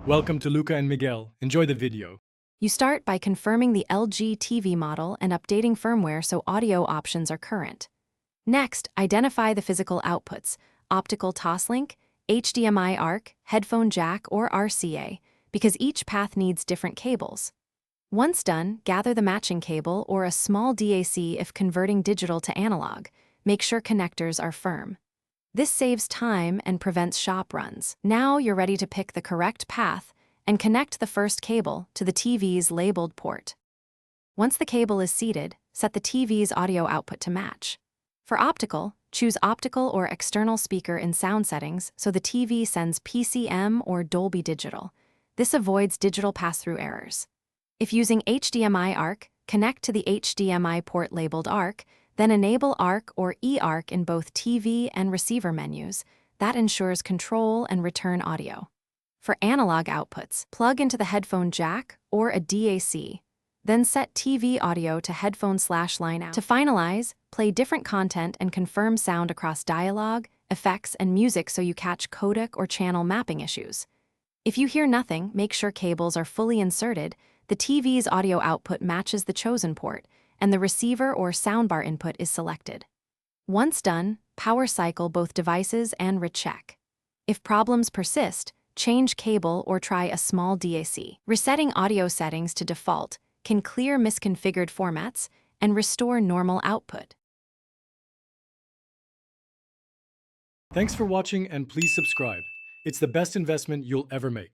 Welcome to Luca and Miguel. Enjoy the video. You start by confirming the LG TV model and updating firmware so audio options are current. Next, identify the physical outputs: optical toslink, HDMI ARC, headphone jack, or RCA, because each path needs different cables. Once done, gather the matching cable or a small DAC if converting digital to analog. Make sure connectors are firm. This saves time and prevents shop runs. Now you're ready to pick the correct path and connect the first cable to the TV's labeled port. Once the cable is seated, set the TV's audio output to match. For optical, choose optical or external speaker in sound settings so the TV sends PCM or Dolby Digital. This avoids digital pass-through errors. If using HDMI ARC, connect to the HDMI port labeled ARC, then enable ARC or eARC in both TV and receiver menus. That ensures control and return audio. For analog outputs, plug into the headphone jack or a DAC. Then set TV audio to headphone/line out. To finalize, play different content and confirm sound across dialogue, effects, and music so you catch codec or channel mapping issues. If you hear nothing, make sure cables are fully inserted, the TV's audio output matches the chosen port, and the receiver or soundbar input is selected. Once done, power cycle both devices and recheck. If problems persist, change cable or try a small DAC. Resetting audio settings to default can clear misconfigured formats and restore normal output. Thanks for watching and please subscribe. It's the best investment you'll ever make.